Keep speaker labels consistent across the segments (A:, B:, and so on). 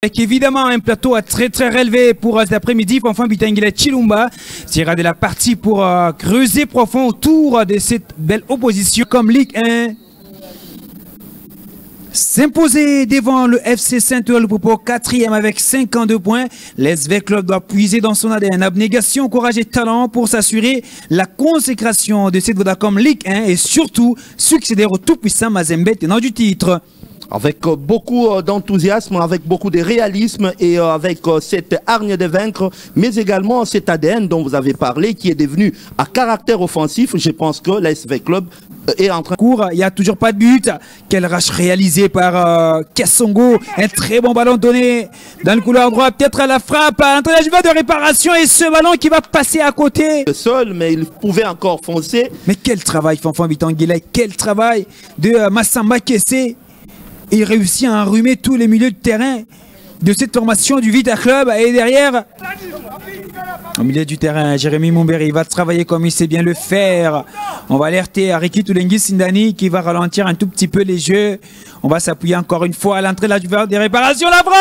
A: Avec évidemment un plateau très relevé pour cet après-midi. Fanfan Bitangila Chilumba sera de la partie pour creuser profond autour de cette belle opposition comme Ligue 1. S'imposer devant le FC Saint-Louis-Popo, 4e avec 52 points. L'SV Club doit puiser dans son ADN abnégation, courage et talent pour s'assurer la consécration de cette Vodacom Ligue 1 et surtout succéder au tout-puissant Mazembe tenant du titre.
B: Avec beaucoup d'enthousiasme, avec beaucoup de réalisme et avec cette hargne de vaincre, mais également cet ADN dont vous avez parlé qui est devenu à caractère offensif. Je pense que l'SV Club est en train de...
A: Il n'y a toujours pas de but. Quel rush réalisé par Kassongo. Un très bon ballon donné dans le couloir droit. Peut-être à la frappe. Un entraînement de réparation et ce ballon qui va passer à côté.
B: Seul, mais il pouvait encore foncer.
A: Mais quel travail, Fanfan Bitangila. Quel travail de Massamba Kessé. Il réussit à enrhumer tous les milieux de terrain de cette formation du Vita Club. Et derrière, au milieu du terrain, Jérémy Mumberi va travailler comme il sait bien le faire. On va alerter Ariki Toulengi Sindani qui va ralentir un tout petit peu les jeux. On va s'appuyer encore une fois à l'entrée de la des réparations. La frappe!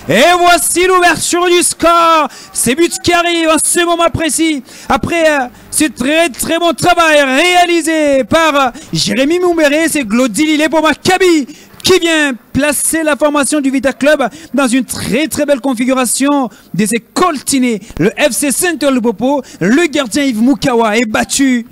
A: Et voici l'ouverture du score. Ces buts qui arrivent en ce moment précis. Après ce très bon travail réalisé par Jérémy Mumberi, c'est Glody Lilé pour Maccabi qui vient placer la formation du Vita Club dans une très belle configuration des coltinés. Le FC Saint-Louis-Popo, le gardien Yves Moukawa est battu.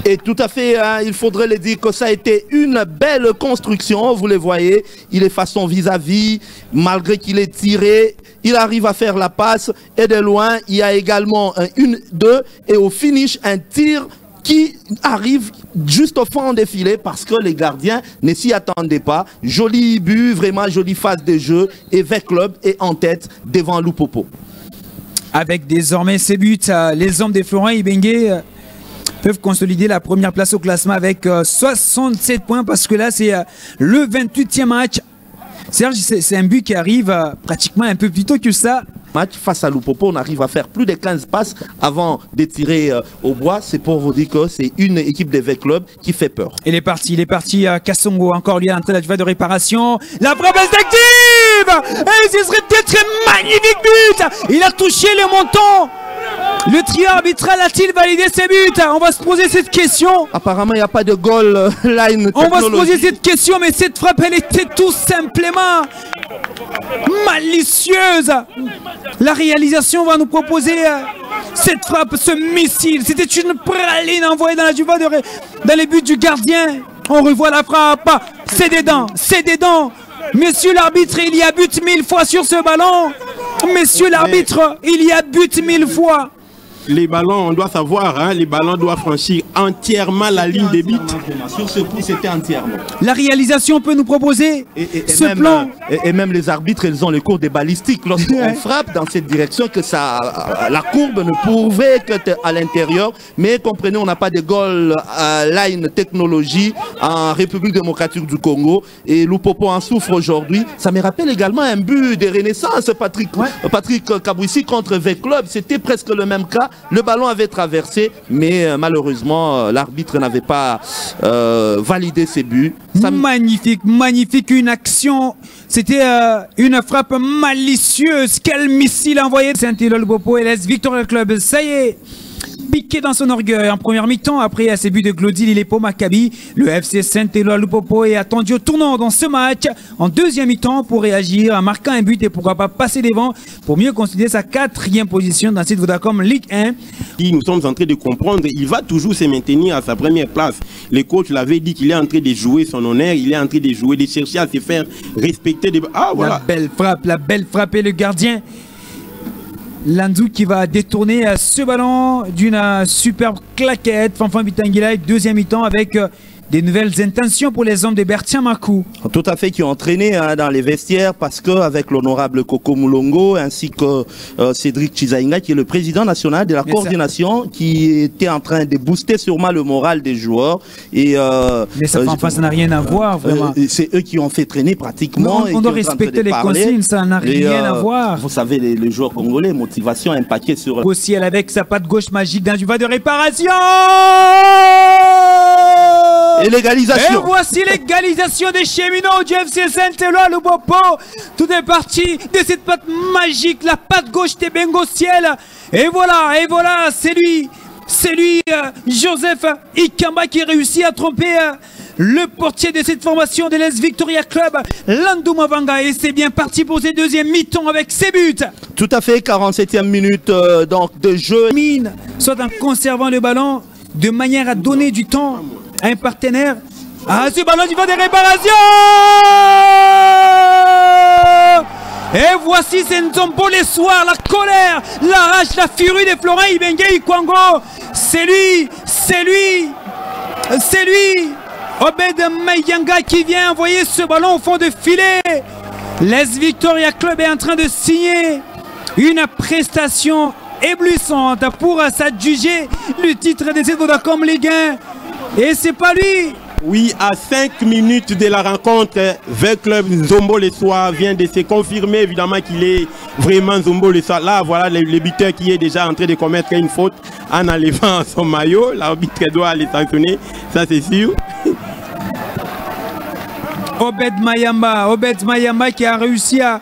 B: Et tout à fait, hein, il faudrait le dire que ça a été une belle construction, vous le voyez, il est façon vis-à-vis, malgré qu'il est tiré, il arrive à faire la passe, et de loin, il y a également un 1-2, et au finish, un tir qui arrive juste au fond des filets parce que les gardiens ne s'y attendaient pas. Joli but, vraiment jolie phase de jeu, et V Club est en tête devant Loupopo. Avec désormais ces buts, les hommes de Florent Ibengue peuvent consolider la première place au classement avec 67 points parce que là c'est le 28e match. Serge, c'est un but qui arrive pratiquement un peu plus tôt que ça. Match face à Loupopo, on arrive à faire plus de 15 passes avant de tirer au bois. C'est pour vous dire que c'est une équipe de V Club qui fait peur. Il est parti Kassongo, encore lui à l'entrée de réparation. La frappe instinctive! Et ce serait peut-être un magnifique but! Il a touché le menton! Le trio arbitral a-t-il validé ses buts? On va se poser cette question. Apparemment, il n'y a pas de goal line. On va se poser cette question, mais cette frappe, elle était tout simplement malicieuse. La réalisation va nous proposer cette frappe, ce missile. C'était une praline envoyée dans la juva dans les buts du gardien. On revoit la frappe. C'est des dents, c'est des dents. Monsieur l'arbitre, il y a but 1000 fois sur ce ballon. Monsieur l'arbitre, il y a but 1000 fois.
C: Les ballons, on doit savoir, hein, les ballons doivent franchir entièrement la ligne des buts.
B: Sur ce coup, c'était entièrement.
A: La réalisation peut nous proposer ce plan.
B: Et même les arbitres, ils ont le cours des balistiques. Lorsqu'on frappe dans cette direction, que ça, la courbe ne pouvait qu'être à l'intérieur. Mais comprenez, on n'a pas de goal line technologie en République démocratique du Congo. Et Loupopo en souffre aujourd'hui. Ça me rappelle également un but de renaissance, Patrick Kabouissi contre V Club. C'était presque le même cas. Le ballon avait traversé, mais malheureusement, l'arbitre n'avait pas validé ses buts.
A: Magnifique, magnifique, une action. C'était une frappe malicieuse. Quel missile envoyé de Saint-Louis-Popo et laisse Victoria Club. Ça y est, piqué dans son orgueil en première mi-temps. Après à ses buts de Glody Lilé pour Maccabi, le FC Saint-Louis-Popo est attendu au tournant dans ce match en deuxième mi-temps pour réagir en marquant un but et pourquoi pas passer devant pour mieux consolider sa 4e position dans cette Vodacom Ligue 1.
C: Nous sommes en train de comprendre, il va toujours se maintenir à sa première place. Le coach l'avait dit qu'il est en train de jouer son honneur, il est en train de jouer, de chercher à se faire respecter. Ah voilà.
A: La belle frappe et le gardien Lanzou qui va détourner ce ballon d'une superbe claquette. Fanfan Bitangila, deuxième mi-temps avec des nouvelles intentions pour les hommes de Bertien Makou.
B: Tout à fait, qui ont entraîné dans les vestiaires parce qu'avec l'honorable Coco Moulongo ainsi que Cédric Chizainga qui est le président national de la coordination qui était en train de booster sûrement le moral des joueurs. Et,
A: mais ça n'a rien à voir vraiment.
B: C'est eux qui ont fait traîner pratiquement.
A: Non, on doit respecter les consignes, ça n'a rien à voir.
B: Vous savez, les joueurs congolais, motivation, un paquet sur...
A: Aussi, elle avec sa patte gauche magique d'un juva de réparation.
B: Et l'égalisation.
A: Et voici l'égalisation des cheminots du FC Saint-Éloi Lubopo. Tout est parti de cette patte magique, la patte gauche des Bengo Ciel. Et voilà, c'est lui, Joseph Ikamba qui réussit à tromper le portier de cette formation de l'Est Victoria Club, Landou Mavanga. Et c'est bien parti pour ses deuxièmes mi-temps avec ses buts.
B: Tout à fait, 47e minute donc de jeu.
A: Soit en conservant le ballon de manière à donner du temps à un partenaire. Ah, ce ballon du vent des réparations. Et voici Nzombo les soirs, la colère, la rage, la furie de Florent Ibenge Ikwango. C'est lui. Obed Mayanga qui vient envoyer ce ballon au fond de filet. L'Est Victoria Club est en train de signer une prestation éblouissante pour s'adjuger le titre de cette Vodacom Ligue 1. Et c'est pas lui.
C: Oui, à 5 minutes de la rencontre, le club Nzombo le soir vient de se confirmer évidemment qu'il est vraiment Nzombo le soir. Là, voilà le buteur qui est déjà en train de commettre une faute en enlevant son maillot. L'arbitre doit les sanctionner, ça c'est sûr.
A: Obed Mayamba qui a réussi à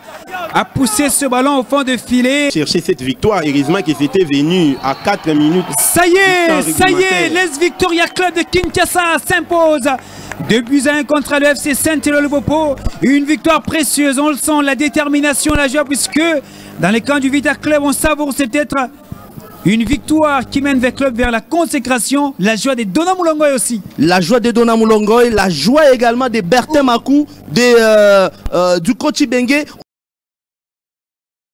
A: pousser ce ballon au fond de filet.
C: Chercher cette victoire, heureusement que c'était venu à 4 minutes.
A: Ça y est, l'Est Victoria Club de Kinshasa s'impose. 2-1 contre le FC Saint-Éloi Lubopo. Une victoire précieuse, on le sent, la détermination, la joie, puisque dans les camps du Vita Club, on savoure, c'est peut-être une victoire qui mène le club vers la consécration. La joie de Dona Moulongoy aussi.
B: La joie de Dona Moulongoy, la joie également de Bertin Makou, du coach Bengue.